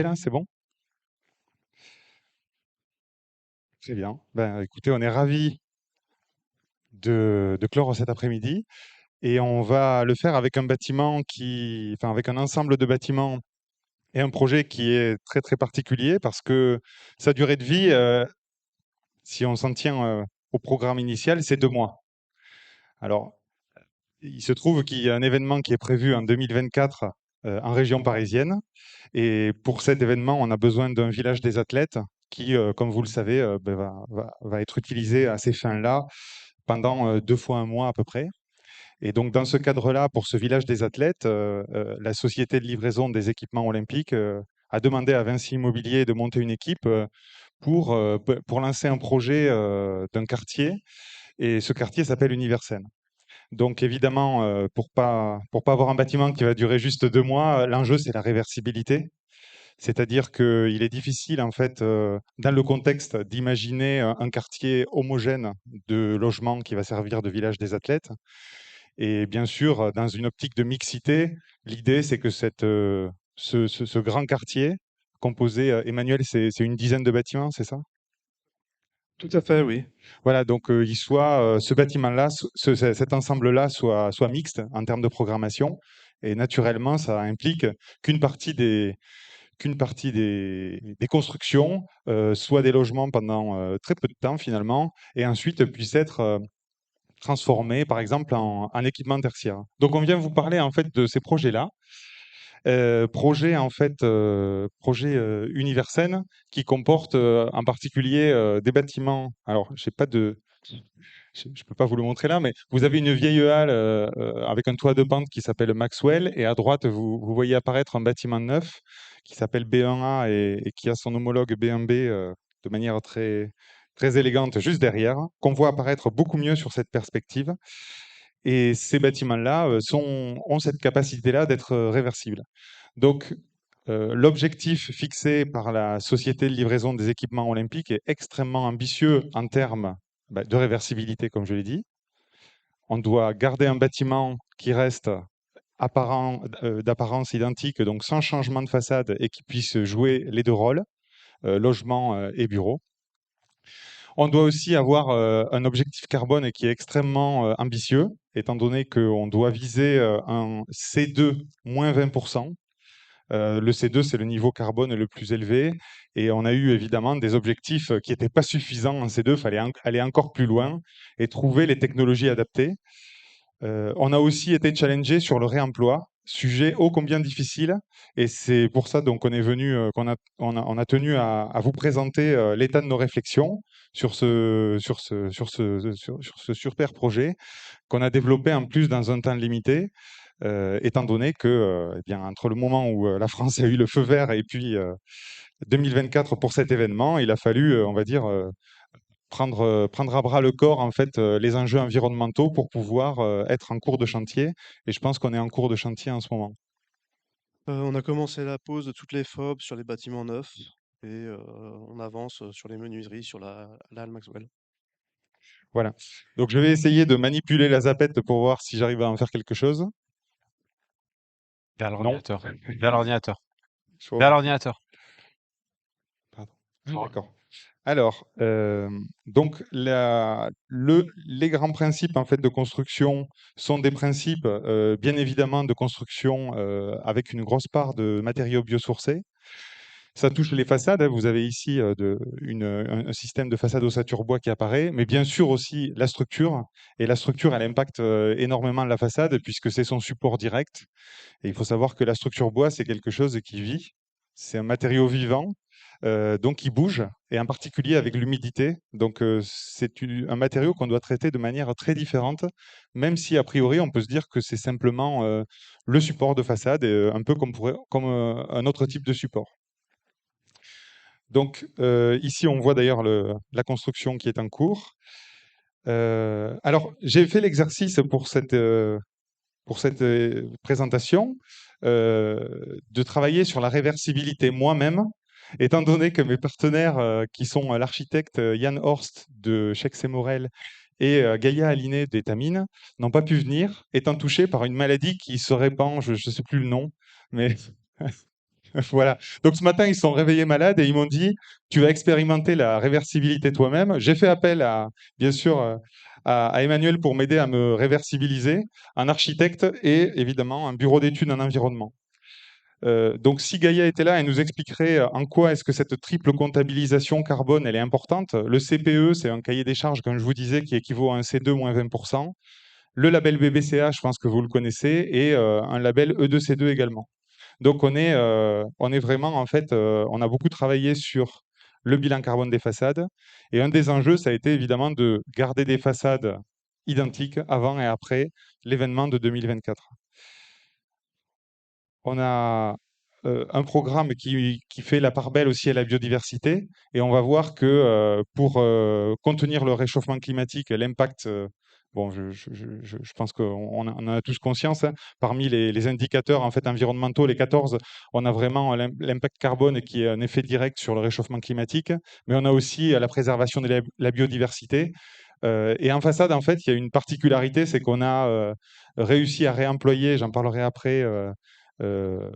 Là, c'est bon? Très bien. Ben, écoutez, on est ravis de clore cet après-midi et on va le faire avec un bâtiment enfin, avec un ensemble de bâtiments et un projet qui est très très particulier parce que sa durée de vie, si on s'en tient au programme initial, c'est 2 mois. Alors, il se trouve qu'il y a un événement qui est prévu en 2024 en région parisienne. Et pour cet événement, on a besoin d'un village des athlètes qui, comme vous le savez, ben, va être utilisé à ces fins-là pendant 2 fois un mois à peu près. Et donc, dans ce cadre-là, pour ce village des athlètes, la société de livraison des équipements olympiques a demandé à Vinci Immobilier de monter une équipe pour lancer un projet d'un quartier. Et ce quartier s'appelle Universen. Donc évidemment, pour pas avoir un bâtiment qui va durer juste 2 mois, l'enjeu c'est la réversibilité. C'est-à-dire qu'il est difficile, en fait, dans le contexte, d'imaginer un quartier homogène de logements qui va servir de village des athlètes. Et bien sûr, dans une optique de mixité, l'idée, c'est que ce grand quartier, composé, Emmanuel, c'est une dizaine de bâtiments, c'est ça? Tout à fait, oui. Voilà, donc ce bâtiment-là, cet ensemble-là soit mixte en termes de programmation. Et naturellement, ça implique qu'une partie des constructions soient des logements pendant très peu de temps finalement, et ensuite puissent être transformés, par exemple, en équipement tertiaire. Donc on vient vous parler en fait de ces projets-là. Projet en fait, projet Universen qui comporte en particulier des bâtiments. Alors, j'ai pas de, je ne peux pas vous le montrer là, mais vous avez une vieille halle avec un toit de pente qui s'appelle Maxwell, et à droite, vous voyez apparaître un bâtiment neuf qui s'appelle B1A et qui a son homologue B1B de manière très, très élégante juste derrière, qu'on voit apparaître beaucoup mieux sur cette perspective. Et ces bâtiments-là ont cette capacité-là d'être réversibles. Donc, l'objectif fixé par la société de livraison des équipements olympiques est extrêmement ambitieux en termes de réversibilité, comme je l'ai dit. On doit garder un bâtiment qui reste d'apparence identique, donc sans changement de façade, et qui puisse jouer les deux rôles, logement et bureau. On doit aussi avoir un objectif carbone qui est extrêmement ambitieux, étant donné qu'on doit viser un C2 moins 20%. Le C2, c'est le niveau carbone le plus élevé. Et on a eu évidemment des objectifs qui n'étaient pas suffisants en C2. Il fallait aller encore plus loin et trouver les technologies adaptées. On a aussi été challengé sur le réemploi, sujet ô combien difficile. Et c'est pour ça donc on est venu, qu'on a tenu à vous présenter l'état de nos réflexions sur ce super projet qu'on a développé en plus dans un temps limité, étant donné que, eh bien, entre le moment où la France a eu le feu vert et puis 2024 pour cet événement, il a fallu, on va dire, prendre à bras le corps en fait les enjeux environnementaux pour pouvoir être en cours de chantier. Et je pense qu'on est en cours de chantier en ce moment. On a commencé la pose de toutes les FOB sur les bâtiments neufs et on avance sur les menuiseries sur la halle Maxwell. Voilà. Donc je vais essayer de manipuler la zapette pour voir si j'arrive à en faire quelque chose. Vers Non. l'ordinateur. Vers l'ordinateur. Chaud. Vers l'ordinateur. Pardon. D'accord. Alors, donc les grands principes en fait de construction sont des principes bien évidemment de construction avec une grosse part de matériaux biosourcés. Ça touche les façades, hein. Vous avez ici un système de façade ossature bois qui apparaît, mais bien sûr aussi la structure. Et la structure, elle impacte énormément la façade puisque c'est son support direct. Et il faut savoir que la structure bois, c'est quelque chose qui vit. C'est un matériau vivant, donc qui bouge, et en particulier avec l'humidité. Donc un matériau qu'on doit traiter de manière très différente, même si a priori on peut se dire que c'est simplement le support de façade, un peu comme un autre type de support. Donc ici, on voit d'ailleurs la construction qui est en cours. Alors, j'ai fait l'exercice pour cette présentation de travailler sur la réversibilité moi-même, étant donné que mes partenaires, qui sont l'architecte Yann Horst de Chex et Morel et Gaïa Aliné d'Étamines, n'ont pas pu venir, étant touchés par une maladie qui se répand, je ne sais plus le nom, mais Voilà. Donc ce matin, ils se sont réveillés malades et ils m'ont dit, tu vas expérimenter la réversibilité toi-même. J'ai fait appel à, bien sûr, à Emmanuel pour m'aider à me réversibiliser, un architecte et évidemment un bureau d'études en environnement. Donc si Gaïa était là, elle nous expliquerait en quoi est-ce que cette triple comptabilisation carbone, elle est importante. Le CPE, c'est un cahier des charges, comme je vous disais, qui équivaut à un C2 moins 20%. Le label BBCA, je pense que vous le connaissez, et un label E2C2 également. Donc on est vraiment, en fait, on a beaucoup travaillé sur le bilan carbone des façades. Et un des enjeux, ça a été évidemment de garder des façades identiques avant et après l'événement de 2024. On a un programme qui fait la part belle aussi à la biodiversité. Et on va voir que pour contenir le réchauffement climatique, l'impact, bon, je pense qu'on en a tous conscience, hein. Parmi les indicateurs en fait, environnementaux, les 14, on a vraiment l'impact carbone qui est un effet direct sur le réchauffement climatique. Mais on a aussi la préservation de la biodiversité. Et en façade, en fait, il y a une particularité, c'est qu'on a réussi à réemployer, j'en parlerai après, euh,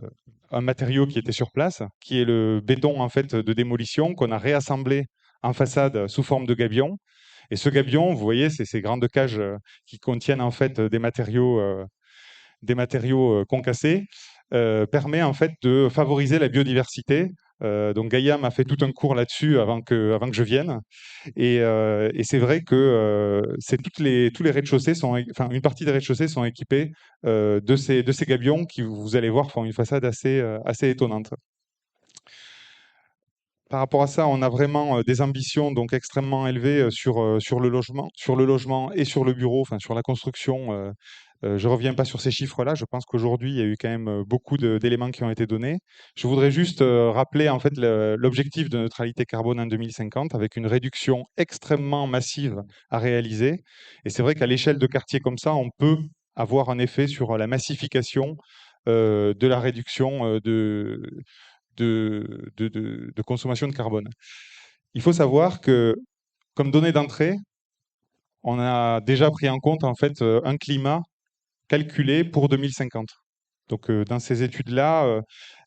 un matériau qui était sur place, qui est le béton en fait de démolition qu'on a réassemblé en façade sous forme de gabion. Et ce gabion, vous voyez, c'est ces grandes cages qui contiennent en fait des matériaux concassés, permet en fait de favoriser la biodiversité. Donc Gaïa m'a fait tout un cours là-dessus avant que je vienne. Et c'est vrai que tous les rez-de-chaussée enfin une partie des rez-de-chaussée sont équipés de ces gabions qui, vous allez voir, font une façade assez étonnante. Par rapport à ça, on a vraiment des ambitions donc extrêmement élevées sur le logement et sur le bureau, enfin sur la construction. Je ne reviens pas sur ces chiffres-là. Je pense qu'aujourd'hui, il y a eu quand même beaucoup d'éléments qui ont été donnés. Je voudrais juste rappeler en fait l'objectif de neutralité carbone en 2050 avec une réduction extrêmement massive à réaliser. Et c'est vrai qu'à l'échelle de quartiers comme ça, on peut avoir un effet sur la massification de la réduction de consommation de carbone. Il faut savoir que, comme donnée d'entrée, on a déjà pris en compte en fait un climat calculé pour 2050. Donc, dans ces études-là,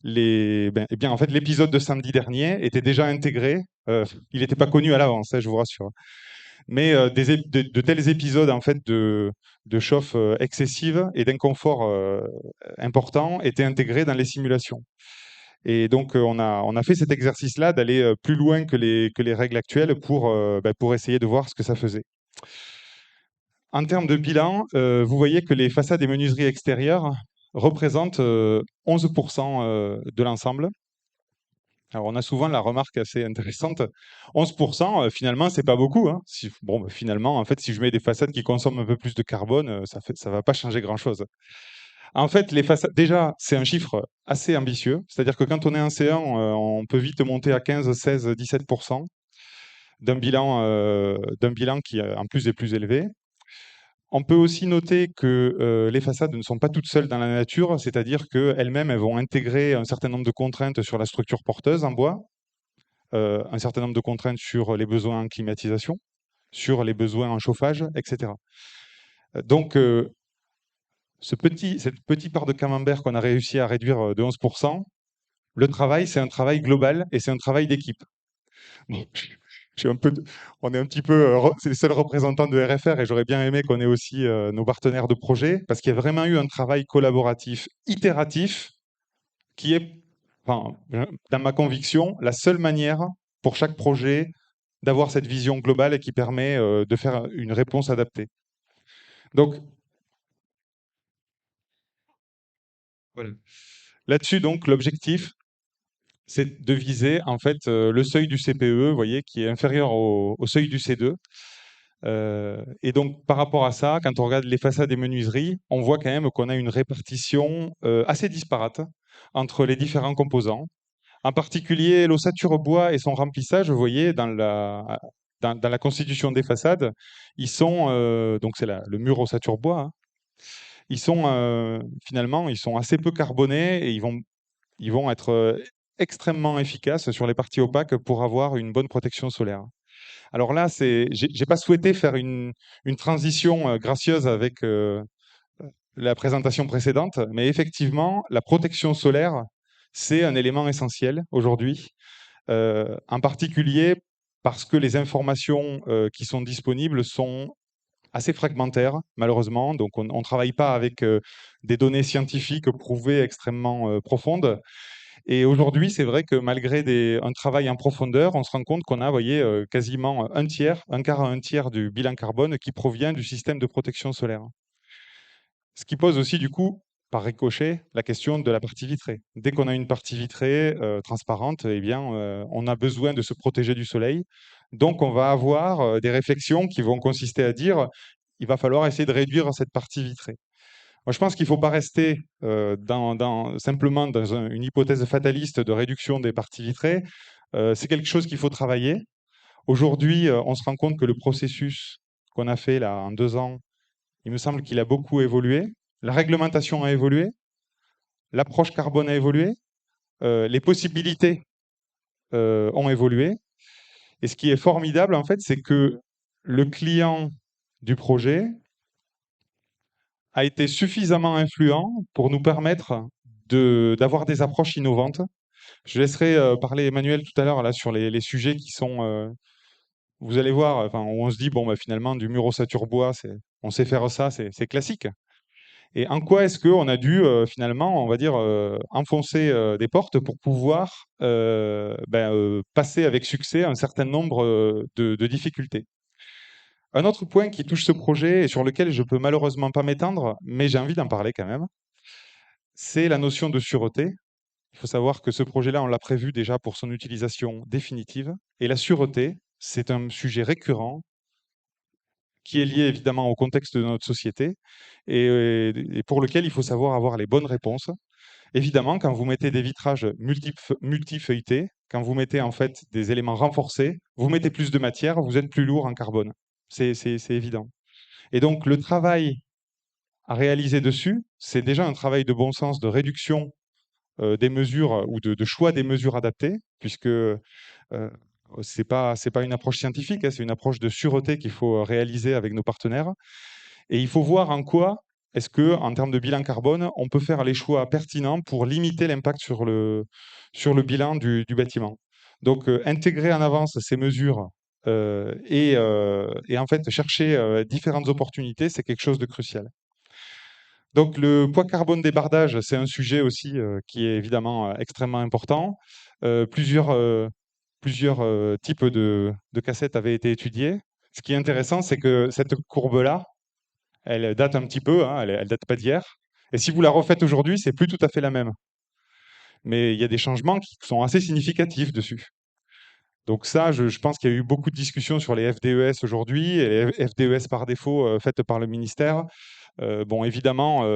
eh bien, en fait, l'épisode de samedi dernier était déjà intégré. Il n'était pas connu à l'avance, hein, je vous rassure. Mais de tels épisodes en fait de chauffe excessive et d'inconfort important étaient intégrés dans les simulations. Et donc, on a fait cet exercice-là d'aller plus loin que les règles actuelles pour essayer de voir ce que ça faisait. En termes de bilan, vous voyez que les façades et menuiseries extérieures représentent 11% de l'ensemble. Alors, on a souvent la remarque assez intéressante, 11%, finalement, c'est pas beaucoup, hein. Bon, bah, finalement, en fait, si je mets des façades qui consomment un peu plus de carbone, ça va pas changer grand-chose. En fait, les façades, déjà, c'est un chiffre assez ambitieux. C'est-à-dire que quand on est en C1, on peut vite monter à 15, 16, 17% d'un bilan qui, en plus, est plus élevé. On peut aussi noter que les façades ne sont pas toutes seules dans la nature, c'est-à-dire qu'elles-mêmes, elles vont intégrer un certain nombre de contraintes sur la structure porteuse en bois, un certain nombre de contraintes sur les besoins en climatisation, sur les besoins en chauffage, etc. Donc, cette petite part de camembert qu'on a réussi à réduire de 11%, le travail, c'est un travail global et c'est un travail d'équipe. Bon, je suis un peu, on est un petit peu, c'est les seuls représentants de RFR et j'aurais bien aimé qu'on ait aussi nos partenaires de projet parce qu'il y a vraiment eu un travail collaboratif, itératif, qui est, enfin, dans ma conviction, la seule manière pour chaque projet d'avoir cette vision globale et qui permet de faire une réponse adaptée. Donc, voilà. Là-dessus, donc, l'objectif, c'est de viser en fait le seuil du CPE, vous voyez, qui est inférieur au seuil du C2. Et donc, par rapport à ça, quand on regarde les façades des menuiseries, on voit quand même qu'on a une répartition assez disparate entre les différents composants. En particulier, l'ossature bois et son remplissage, vous voyez, dans la constitution des façades, ils sont, donc c'est le mur ossature bois, hein, ils sont finalement, ils sont assez peu carbonés et ils vont être extrêmement efficaces sur les parties opaques pour avoir une bonne protection solaire. Alors là, j'ai pas souhaité faire une transition gracieuse avec la présentation précédente, mais effectivement, la protection solaire, c'est un élément essentiel aujourd'hui, en particulier parce que les informations qui sont disponibles sont assez fragmentaires, malheureusement. Donc, on ne travaille pas avec des données scientifiques prouvées extrêmement profondes. Et aujourd'hui, c'est vrai que malgré un travail en profondeur, on se rend compte qu'on a, vous voyez, quasiment un tiers, un quart à un tiers du bilan carbone qui provient du système de protection solaire. Ce qui pose aussi, du coup, par ricochet, la question de la partie vitrée. Dès qu'on a une partie vitrée transparente, eh bien, on a besoin de se protéger du soleil. Donc, on va avoir des réflexions qui vont consister à dire, il va falloir essayer de réduire cette partie vitrée. Moi, je pense qu'il ne faut pas rester simplement dans une hypothèse fataliste de réduction des parties vitrées. C'est quelque chose qu'il faut travailler. Aujourd'hui, on se rend compte que le processus qu'on a fait là en 2 ans, il me semble qu'il a beaucoup évolué. La réglementation a évolué, l'approche carbone a évolué, les possibilités ont évolué. Et ce qui est formidable, en fait, c'est que le client du projet a été suffisamment influent pour nous permettre d'avoir des approches innovantes. Je laisserai parler Emmanuel tout à l'heure là sur les sujets qui sont, vous allez voir, enfin, où on se dit bon bah finalement du mur ossature bois, on sait faire ça, c'est classique. Et en quoi est-ce qu'on a dû finalement, on va dire, enfoncer des portes pour pouvoir passer avec succès un certain nombre de difficultés. Un autre point qui touche ce projet et sur lequel je peux malheureusement pas m'étendre, mais j'ai envie d'en parler quand même, c'est la notion de sûreté. Il faut savoir que ce projet-là, on l'a prévu déjà pour son utilisation définitive. Et la sûreté, c'est un sujet récurrent qui est lié évidemment au contexte de notre société et pour lequel il faut savoir avoir les bonnes réponses. Évidemment, quand vous mettez des vitrages multifeuilletés, quand vous mettez en fait des éléments renforcés, vous mettez plus de matière, vous êtes plus lourd en carbone. C'est évident. Et donc, le travail à réaliser dessus, c'est déjà un travail de bon sens, de réduction des mesures ou de choix des mesures adaptées, puisque c'est pas une approche scientifique, hein, c'est une approche de sûreté qu'il faut réaliser avec nos partenaires. Et il faut voir en quoi est-ce que, en termes de bilan carbone, on peut faire les choix pertinents pour limiter l'impact sur le bilan du bâtiment. Donc, intégrer en avance ces mesures et en fait chercher différentes opportunités, c'est quelque chose de crucial. Donc, le poids carbone des bardages, c'est un sujet aussi qui est évidemment extrêmement important. Plusieurs types de cassettes avaient été étudiés. Ce qui est intéressant, c'est que cette courbe-là, elle date un petit peu, hein, elle date pas d'hier. Et si vous la refaites aujourd'hui, c'est plus tout à fait la même. Mais il y a des changements qui sont assez significatifs dessus. Donc ça, je pense qu'il y a eu beaucoup de discussions sur les FDES aujourd'hui, et les FDES par défaut faites par le ministère. Bon, évidemment,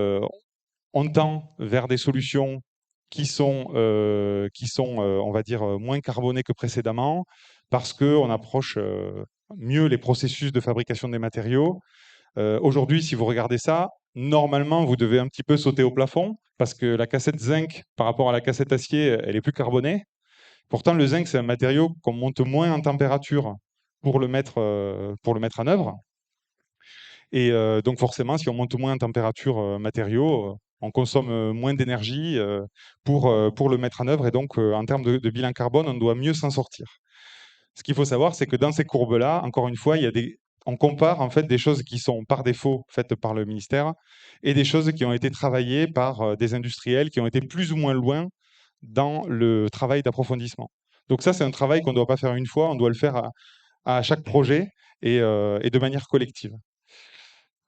on tend vers des solutions qui sont, on va dire, moins carbonées que précédemment, parce qu'on approche mieux les processus de fabrication des matériaux. Aujourd'hui, si vous regardez ça, normalement, vous devez un petit peu sauter au plafond, parce que la cassette zinc, par rapport à la cassette acier, elle est plus carbonée. Pourtant, le zinc, c'est un matériau qu'on monte moins en température pour le mettre en œuvre. Et donc forcément, si on monte moins en température matériaux, on consomme moins d'énergie pour le mettre en œuvre. Et donc, en termes de bilan carbone, on doit mieux s'en sortir. Ce qu'il faut savoir, c'est que dans ces courbes-là, encore une fois, on compare en fait des choses qui sont par défaut faites par le ministère et des choses qui ont été travaillées par des industriels qui ont été plus ou moins loin dans le travail d'approfondissement. Donc ça, c'est un travail qu'on ne doit pas faire une fois, on doit le faire à chaque projet et de manière collective.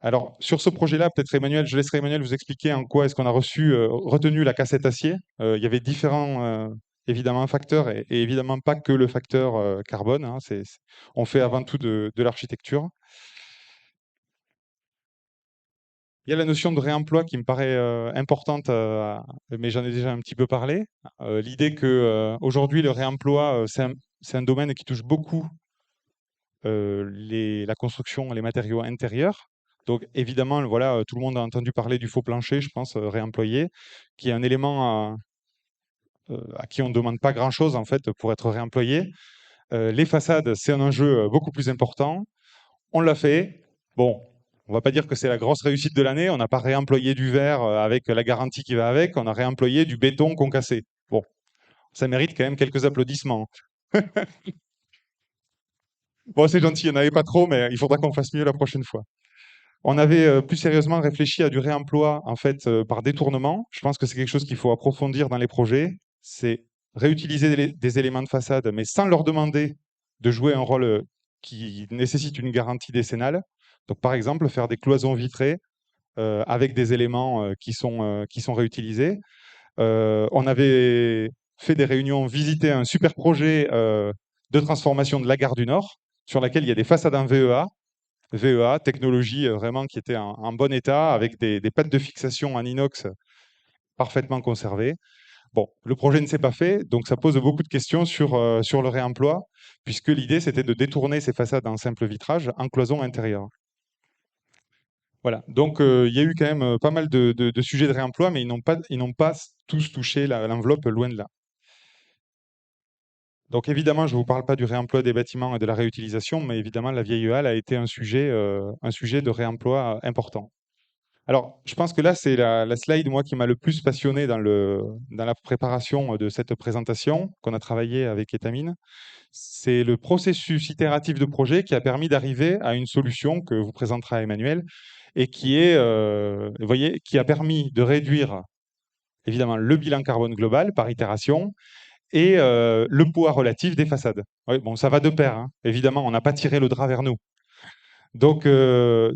Alors, sur ce projet-là, peut-être Emmanuel, je laisserai Emmanuel vous expliquer en quoi est-ce qu'on a retenu la cassette acier. Il y avait différents, évidemment, facteurs et évidemment pas que le facteur carbone, hein, on fait avant tout de l'architecture. Il y a la notion de réemploi qui me paraît importante, mais j'en ai déjà un petit peu parlé. L'idée que aujourd'hui le réemploi, c'est un domaine qui touche beaucoup la construction, les matériaux intérieurs. Donc évidemment, voilà, tout le monde a entendu parler du faux plancher, je pense, réemployé, qui est un élément à qui on ne demande pas grand-chose en fait pour être réemployé. Les façades, c'est un enjeu beaucoup plus important. On l'a fait. Bon, on va pas dire que c'est la grosse réussite de l'année. On n'a pas réemployé du verre avec la garantie qui va avec. On a réemployé du béton concassé. Bon, ça mérite quand même quelques applaudissements. Bon, c'est gentil, il n'y en avait pas trop, mais il faudra qu'on fasse mieux la prochaine fois. On avait plus sérieusement réfléchi à du réemploi en fait par détournement. Je pense que c'est quelque chose qu'il faut approfondir dans les projets. C'est réutiliser des éléments de façade, mais sans leur demander de jouer un rôle qui nécessite une garantie décennale. Donc par exemple, faire des cloisons vitrées avec des éléments qui sont réutilisés. On avait fait des réunions, visité un super projet de transformation de la gare du Nord, sur laquelle il y a des façades en VEA. VEA, technologie vraiment qui était en bon état, avec des pattes de fixation en inox parfaitement conservées. Bon, le projet ne s'est pas fait, donc ça pose beaucoup de questions sur le réemploi, puisque l'idée c'était de détourner ces façades en simple vitrage en cloison intérieure. Voilà, donc il y a eu quand même pas mal de sujets de réemploi, mais ils n'ont pas tous touché l'enveloppe, loin de là. Donc évidemment, je ne vous parle pas du réemploi des bâtiments et de la réutilisation, mais évidemment, la vieille halle a été un sujet de réemploi important. Alors, je pense que là, c'est la slide, moi, qui m'a le plus passionné dans la préparation de cette présentation qu'on a travaillé avec Etamine. C'est le processus itératif de projet qui a permis d'arriver à une solution que vous présentera Emmanuel et vous voyez, qui a permis de réduire, évidemment, le bilan carbone global par itération et le poids relatif des façades. Oui, bon, ça va de pair, hein. Évidemment, on n'a pas tiré le drap vers nous. Donc,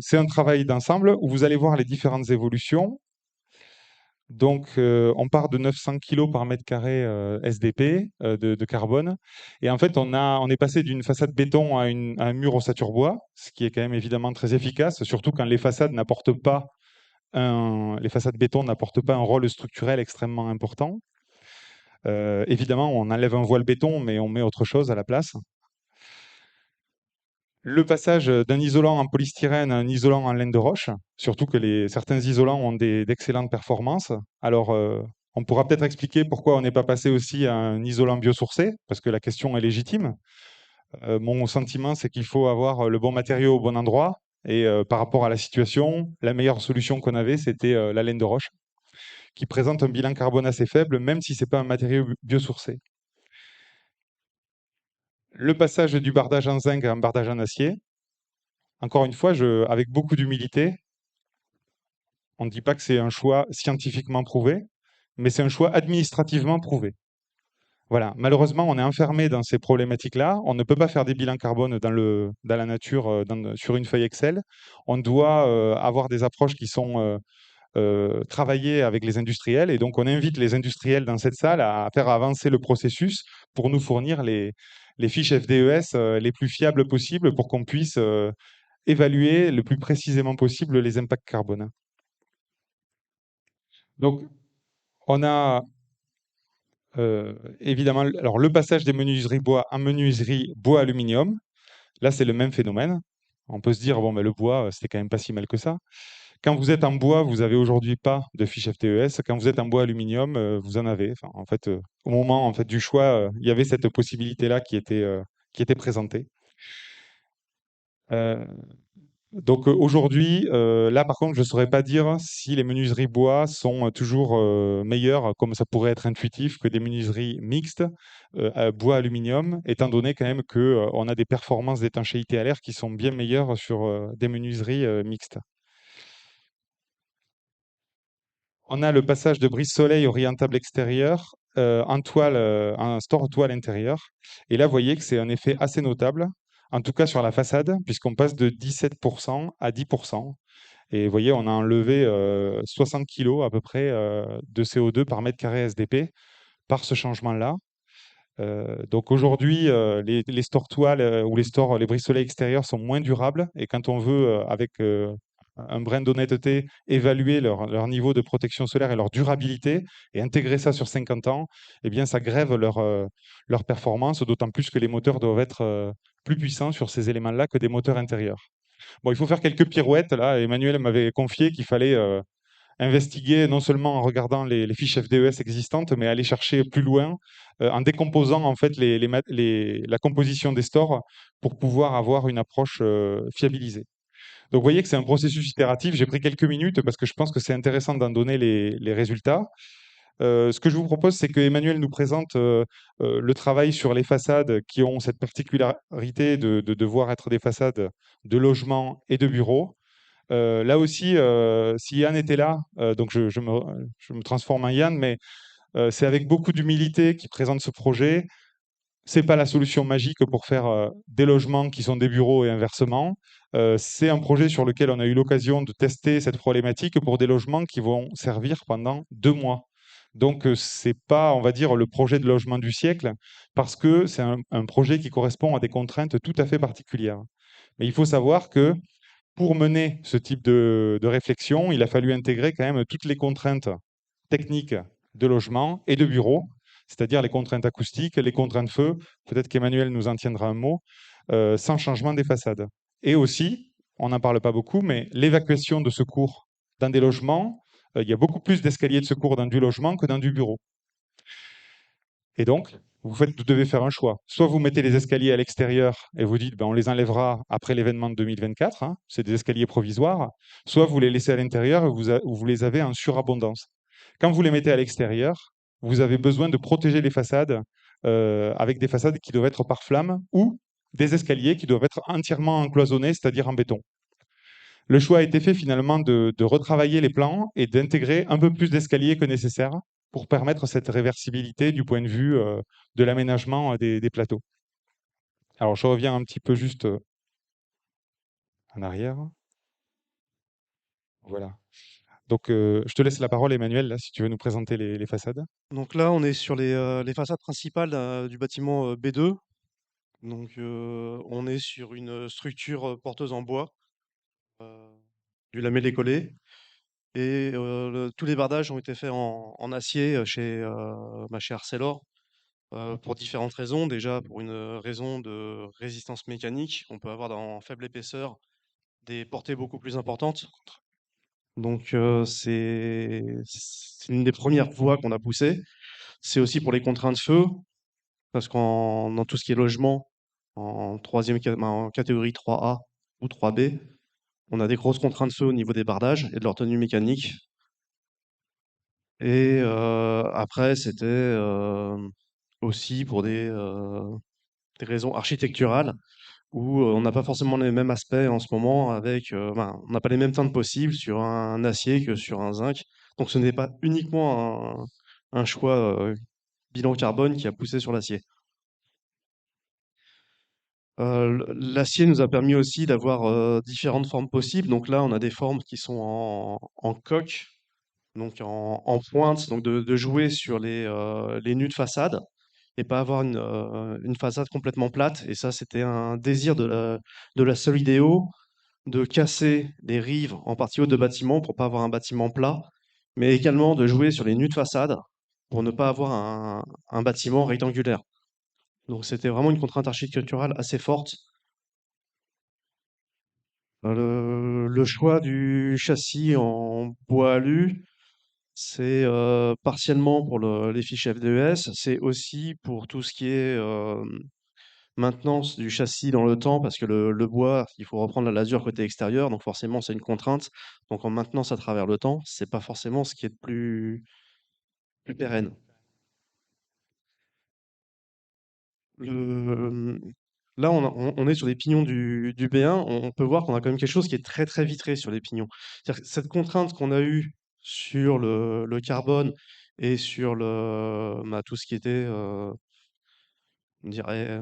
c'est un travail d'ensemble où vous allez voir les différentes évolutions. Donc, on part de 900 kg par mètre carré SDP de carbone. Et en fait, on est passé d'une façade béton à un mur ossature bois, ce qui est quand même évidemment très efficace, surtout quand les façades béton n'apportent pas un rôle structurel extrêmement important. Évidemment, on enlève un voile béton, mais on met autre chose à la place. Le passage d'un isolant en polystyrène à un isolant en laine de roche, surtout que certains isolants ont d'excellentes performances. Alors, on pourra peut-être expliquer pourquoi on n'est pas passé aussi à un isolant biosourcé, parce que la question est légitime. Mon sentiment, c'est qu'il faut avoir le bon matériau au bon endroit. Et par rapport à la situation, la meilleure solution qu'on avait, c'était la laine de roche, qui présente un bilan carbone assez faible, même si ce n'est pas un matériau biosourcé. Le passage du bardage en zinc à un bardage en acier, encore une fois, avec beaucoup d'humilité, on ne dit pas que c'est un choix scientifiquement prouvé, mais c'est un choix administrativement prouvé. Voilà. Malheureusement, on est enfermé dans ces problématiques-là. On ne peut pas faire des bilans carbone dans la nature sur une feuille Excel. On doit avoir des approches qui sont travaillées avec les industriels. Et donc, on invite les industriels dans cette salle à faire avancer le processus pour nous fournir les fiches FDES les plus fiables possibles pour qu'on puisse évaluer le plus précisément possible les impacts carbone. Donc, on a évidemment alors le passage des menuiseries bois en menuiserie bois-aluminium. Là, c'est le même phénomène. On peut se dire, bon, mais le bois, c'est quand même pas si mal que ça. Quand vous êtes en bois, vous avez aujourd'hui pas de fiche FTES. Quand vous êtes en bois aluminium, vous en avez. Enfin, en fait, au moment en fait, du choix, il y avait cette possibilité-là qui était présentée. Euh, Donc aujourd'hui, là par contre, je ne saurais pas dire si les menuiseries bois sont toujours meilleures, comme ça pourrait être intuitif, que des menuiseries mixtes à bois-aluminium, étant donné quand même qu'on a des performances d'étanchéité à l'air qui sont bien meilleures sur des menuiseries mixtes. On a le passage de brise-soleil orientable extérieur en store toile intérieure. Et là, vous voyez que c'est un effet assez notable, en tout cas sur la façade, puisqu'on passe de 17% à 10%. Et vous voyez, on a enlevé 60 kg à peu près de CO2 par mètre carré SDP par ce changement-là. Donc aujourd'hui, les stores toiles ou les brise-soleil extérieurs sont moins durables. Et quand on veut, avec un brin d'honnêteté, évaluer leur niveau de protection solaire et leur durabilité et intégrer ça sur 50 ans, eh bien, ça grève leur performance, d'autant plus que les moteurs doivent être plus puissants sur ces éléments-là que des moteurs intérieurs. Bon, il faut faire quelques pirouettes. Là, Emmanuel m'avait confié qu'il fallait investiguer non seulement en regardant les fiches FDES existantes, mais aller chercher plus loin en décomposant en fait la composition des stores pour pouvoir avoir une approche fiabilisée. Donc, vous voyez que c'est un processus itératif. J'ai pris quelques minutes parce que je pense que c'est intéressant d'en donner les résultats. Ce que je vous propose, c'est que Emmanuel nous présente le travail sur les façades qui ont cette particularité de devoir être des façades de logement et de bureaux. Là aussi, si Yann était là, donc je me transforme en Yann, mais c'est avec beaucoup d'humilité qu'il présente ce projet. C'est pas la solution magique pour faire des logements qui sont des bureaux et inversement. C'est un projet sur lequel on a eu l'occasion de tester cette problématique pour des logements qui vont servir pendant 2 mois. Donc, c'est pas, on va dire, le projet de logement du siècle, parce que c'est un projet qui correspond à des contraintes tout à fait particulières. Mais il faut savoir que pour mener ce type de réflexion, il a fallu intégrer quand même toutes les contraintes techniques de logement et de bureau, c'est-à-dire les contraintes acoustiques, les contraintes feu, peut-être qu'Emmanuel nous en tiendra un mot, sans changement des façades. Et aussi, on n'en parle pas beaucoup, mais l'évacuation de secours dans des logements, il y a beaucoup plus d'escaliers de secours dans du logement que dans du bureau. Et donc, vous devez faire un choix. Soit vous mettez les escaliers à l'extérieur et vous dites, ben, on les enlèvera après l'événement de 2024, hein, c'est des escaliers provisoires. Soit vous les laissez à l'intérieur et vous les avez en surabondance. Quand vous les mettez à l'extérieur, vous avez besoin de protéger les façades avec des façades qui doivent être par flamme ou des escaliers qui doivent être entièrement encloisonnés, c'est-à-dire en béton. Le choix a été fait finalement de retravailler les plans et d'intégrer un peu plus d'escaliers que nécessaire pour permettre cette réversibilité du point de vue de l'aménagement des plateaux. Alors je reviens un petit peu juste en arrière. Voilà. Donc je te laisse la parole, Emmanuel, là, si tu veux nous présenter les façades. Donc là, on est sur les façades principales, du bâtiment, B2. Donc, on est sur une structure, porteuse en bois, heu, du lamellé collé et tous les bardages ont été faits en acier, chez Arcelor, pour différentes raisons. Déjà pour une, raison de résistance mécanique. On peut avoir en faible épaisseur des portées beaucoup plus importantes. Donc, c'est une des premières voies qu'on a poussées. C'est aussi pour les contraintes feu, parce qu'en dans tout ce qui est logement, en catégorie 3A ou 3B, on a des grosses contraintes feu au niveau des bardages et de leur tenue mécanique. Et après, c'était aussi pour des raisons architecturales où on n'a pas forcément les mêmes aspects en ce moment on n'a pas les mêmes teintes possibles sur un acier que sur un zinc. Donc ce n'est pas uniquement un choix bilan carbone qui a poussé sur l'acier. L'acier nous a permis aussi d'avoir différentes formes possibles. Donc là, on a des formes qui sont en coque, donc en pointe, donc de jouer sur les nus de façade et pas avoir une façade complètement plate. Et ça, c'était un désir de la Solideo de casser les rives en partie haute de bâtiment pour pas avoir un bâtiment plat, mais également de jouer sur les nus de façade pour ne pas avoir un bâtiment rectangulaire. Donc c'était vraiment une contrainte architecturale assez forte. Le choix du châssis en bois alu, c'est partiellement pour les fiches FDES, c'est aussi pour tout ce qui est maintenance du châssis dans le temps, parce que le bois, il faut reprendre la lasure côté extérieur, donc forcément c'est une contrainte. Donc en maintenance à travers le temps, c'est pas forcément ce qui est de plus pérenne. Le, Là, on est sur les pignons du B1, on peut voir qu'on a quand même quelque chose qui est très très vitré sur les pignons. C'est-à-dire que cette contrainte qu'on a eue sur le carbone et sur tout ce qui était, on dirait,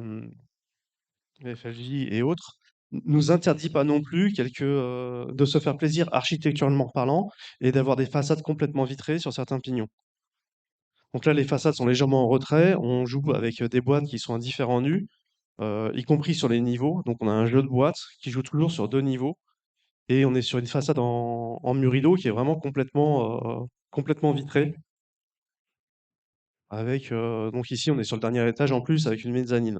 FLJ et autres, nous interdit pas non plus de se faire plaisir architecturalement parlant et d'avoir des façades complètement vitrées sur certains pignons. Donc là, les façades sont légèrement en retrait, on joue avec des boîtes qui sont à différents nus, y compris sur les niveaux. Donc on a un jeu de boîtes qui joue toujours sur 2 niveaux et on est sur une façade en murido qui est vraiment complètement vitrée avec, donc ici, on est sur le dernier étage en plus avec une mezzanine.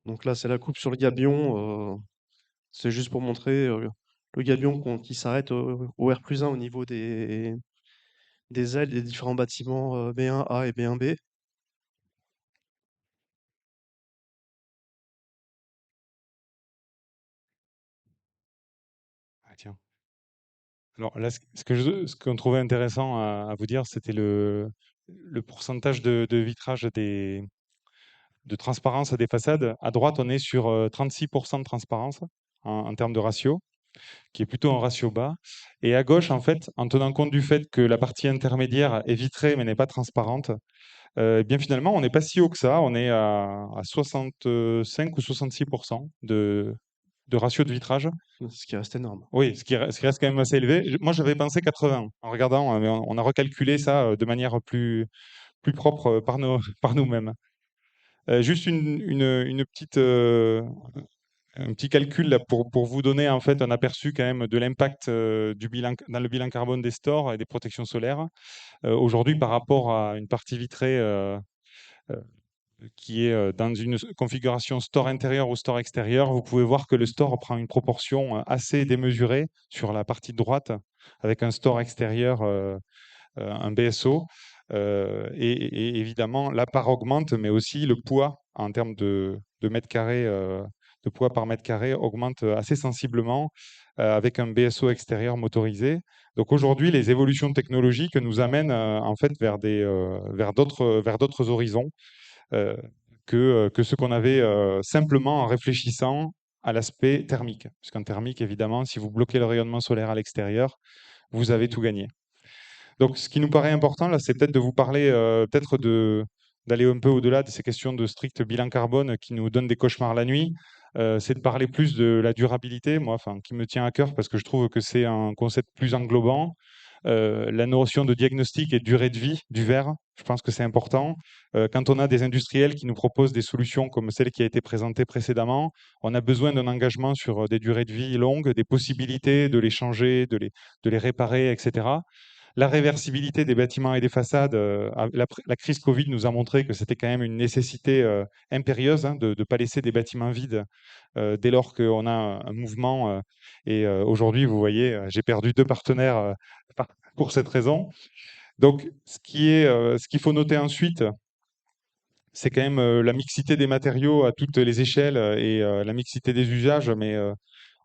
Donc là, c'est la coupe sur le gabion, c'est juste pour montrer, le gabion qui s'arrête au R+1 au niveau des ailes des différents bâtiments, B1A et B1B. Ah, tiens. Alors là, ce qu'on trouvait intéressant à vous dire, c'était le pourcentage de vitrage de transparence des façades. À droite, on est sur 36% de transparence en termes de ratio, qui est plutôt un ratio bas. Et à gauche, en fait, en tenant compte du fait que la partie intermédiaire est vitrée mais n'est pas transparente, eh bien finalement, on n'est pas si haut que ça. On est à 65 ou 66% de ratio de vitrage. Ce qui reste énorme. Oui, ce qui reste quand même assez élevé. Moi, j'avais pensé 80 en regardant, mais on a recalculé ça de manière plus propre par par nous-mêmes. Juste une petite, un petit calcul là, pour vous donner en fait un aperçu quand même de l'impact du bilan, dans le bilan carbone des stores et des protections solaires. Aujourd'hui, par rapport à une partie vitrée euh, qui est dans une configuration store intérieur ou store extérieur, vous pouvez voir que le store prend une proportion assez démesurée sur la partie droite, avec un store extérieur, un BSO. Et évidemment, la part augmente, mais aussi le poids en termes de mètres carrés, de poids par mètre carré augmente assez sensiblement avec un BSO extérieur motorisé. Donc aujourd'hui, les évolutions technologiques nous amènent en fait vers d'autres horizons euh, que ce qu'on avait simplement en réfléchissant à l'aspect thermique. Puisqu'en thermique, évidemment, si vous bloquez le rayonnement solaire à l'extérieur, vous avez tout gagné. Donc, ce qui nous paraît important, là, c'est peut-être de vous parler, d'aller un peu au-delà de ces questions de strict bilan carbone qui nous donnent des cauchemars la nuit. C'est de parler plus de la durabilité, moi, enfin, qui me tient à cœur parce que je trouve que c'est un concept plus englobant. La notion de diagnostic et de durée de vie du verre, je pense que c'est important. Quand on a des industriels qui nous proposent des solutions comme celle qui a été présentée précédemment, on a besoin d'un engagement sur des durées de vie longues, des possibilités de les changer, de les réparer, etc. La réversibilité des bâtiments et des façades, la crise Covid nous a montré que c'était quand même une nécessité impérieuse hein, de ne pas laisser des bâtiments vides dès lors qu'on a un mouvement. Et aujourd'hui, vous voyez, j'ai perdu deux partenaires pour cette raison. Donc, ce qu'il faut noter ensuite, c'est quand même la mixité des matériaux à toutes les échelles et la mixité des usages, mais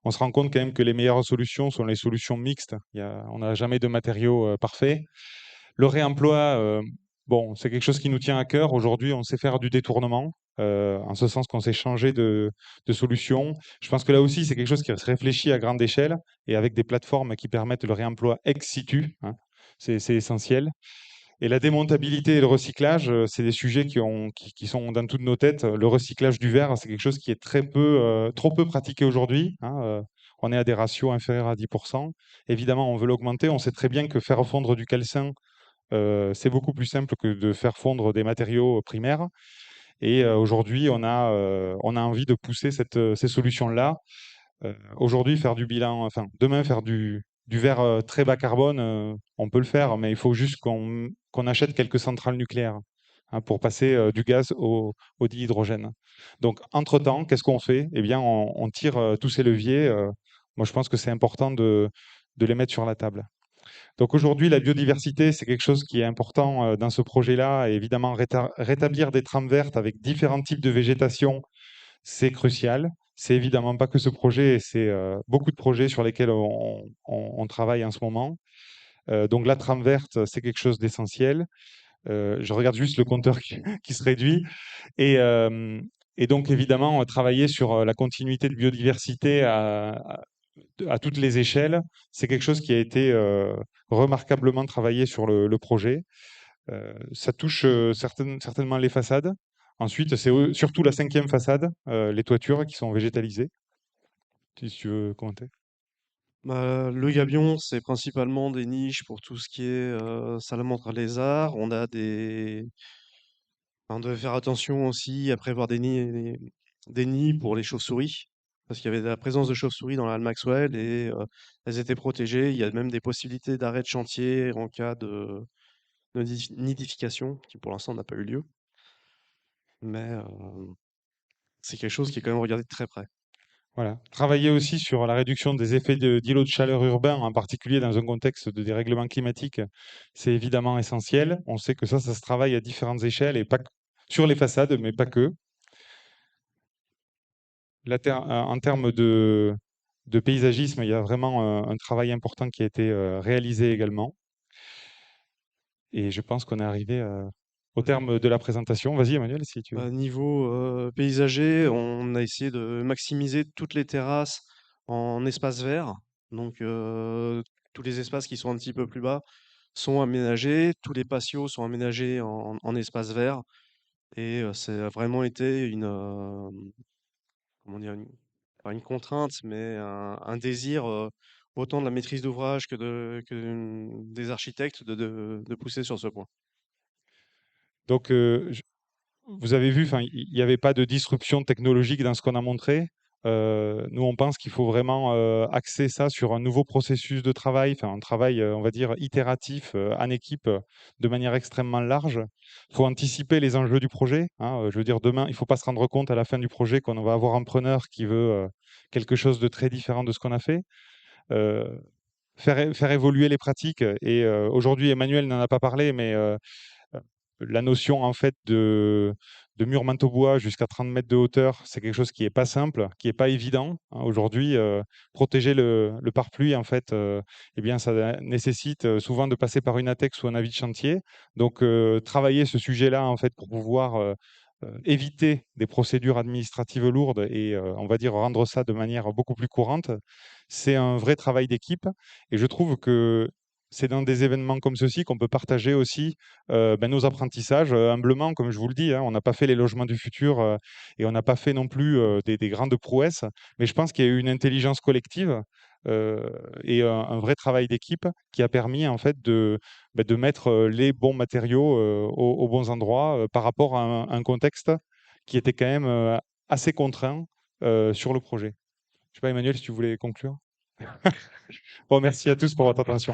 on se rend compte quand même que les meilleures solutions sont les solutions mixtes. On n'a jamais de matériaux parfaits. Le réemploi, bon, c'est quelque chose qui nous tient à cœur. Aujourd'hui, on sait faire du détournement, en ce sens qu'on sait changer de solution. Je pense que là aussi, c'est quelque chose qui se réfléchit à grande échelle et avec des plateformes qui permettent le réemploi ex situ, hein. C'est essentiel. Et la démontabilité et le recyclage, c'est des sujets qui sont dans toutes nos têtes. Le recyclage du verre, c'est quelque chose qui est trop peu pratiqué aujourd'hui, hein. On est à des ratios inférieurs à 10%. Évidemment, on veut l'augmenter. On sait très bien que faire fondre du calcin, c'est beaucoup plus simple que de faire fondre des matériaux primaires. Et aujourd'hui, on a envie de pousser ces solutions-là. Aujourd'hui, faire du bilan, enfin, demain, faire du verre très bas carbone, on peut le faire, mais il faut juste qu'on achète quelques centrales nucléaires hein, pour passer du gaz au dihydrogène. Donc, entre-temps, qu'est-ce qu'on fait? Eh bien, on tire tous ces leviers. Moi, je pense que c'est important de les mettre sur la table. Donc aujourd'hui, la biodiversité, c'est quelque chose qui est important dans ce projet-là. Et évidemment, rétablir des trames vertes avec différents types de végétation, c'est crucial. C'est évidemment pas que ce projet, c'est beaucoup de projets sur lesquels on travaille en ce moment. Donc la trame verte, c'est quelque chose d'essentiel. Je regarde juste le compteur qui se réduit. Et, euh, et donc évidemment, travailler sur la continuité de biodiversité à toutes les échelles, c'est quelque chose qui a été remarquablement travaillé sur le projet. Ça touche certainement les façades. Ensuite, c'est surtout la cinquième façade, les toitures qui sont végétalisées. Si tu veux commenter. Bah, le gabion, c'est principalement des niches pour tout ce qui est salamandre à lézard. On devait faire attention aussi à prévoir des nids pour les chauves-souris, parce qu'il y avait de la présence de chauves-souris dans la halle Maxwell et elles étaient protégées. Il y a même des possibilités d'arrêt de chantier en cas de nidification, qui pour l'instant n'a pas eu lieu. Mais c'est quelque chose qui est quand même regardé de très près. Voilà. Travailler aussi sur la réduction des effets d'îlots de chaleur urbains, en particulier dans un contexte de dérèglement climatique, c'est évidemment essentiel. On sait que ça se travaille à différentes échelles et pas sur les façades, mais pas que. En termes de paysagisme, il y a vraiment un travail important qui a été réalisé également. Et je pense qu'on est arrivé au terme de la présentation. Vas-y, Emmanuel, si tu veux. Niveau paysager, on a essayé de maximiser toutes les terrasses en espaces verts. Donc, tous les espaces qui sont un petit peu plus bas sont aménagés, tous les patios sont aménagés en espaces verts. Et ça a vraiment été comment dire, pas une contrainte, mais un désir autant de la maîtrise d'ouvrage que des architectes de pousser sur ce point. Donc, vous avez vu, enfin, il n'y avait pas de disruption technologique dans ce qu'on a montré. Nous, on pense qu'il faut vraiment axer ça sur un nouveau processus de travail, enfin, un travail, on va dire, itératif, en équipe, de manière extrêmement large. Il faut anticiper les enjeux du projet, hein. Je veux dire, demain, il ne faut pas se rendre compte à la fin du projet qu'on va avoir un preneur qui veut quelque chose de très différent de ce qu'on a fait. Euh, faire évoluer les pratiques. Et aujourd'hui, Emmanuel n'en a pas parlé, mais la notion en fait de mur manteau bois jusqu'à 30 mètres de hauteur, c'est quelque chose qui n'est pas simple, qui n'est pas évident, hein. Aujourd'hui, protéger le pare-pluie, en fait, eh bien, ça nécessite souvent de passer par une ATEX ou un avis de chantier. Donc, travailler ce sujet-là, en fait, pour pouvoir éviter des procédures administratives lourdes et, on va dire, rendre ça de manière beaucoup plus courante, c'est un vrai travail d'équipe. Et je trouve que c'est dans des événements comme ceci qu'on peut partager aussi nos apprentissages humblement, comme je vous le dis, hein. On n'a pas fait les logements du futur et on n'a pas fait non plus des grandes prouesses, mais je pense qu'il y a eu une intelligence collective euh, et un vrai travail d'équipe qui a permis en fait de mettre les bons matériaux aux bons endroits par rapport à un contexte qui était quand même assez contraint sur le projet. Je sais pas, Emmanuel, si tu voulais conclure. Bon, merci à tous pour votre attention.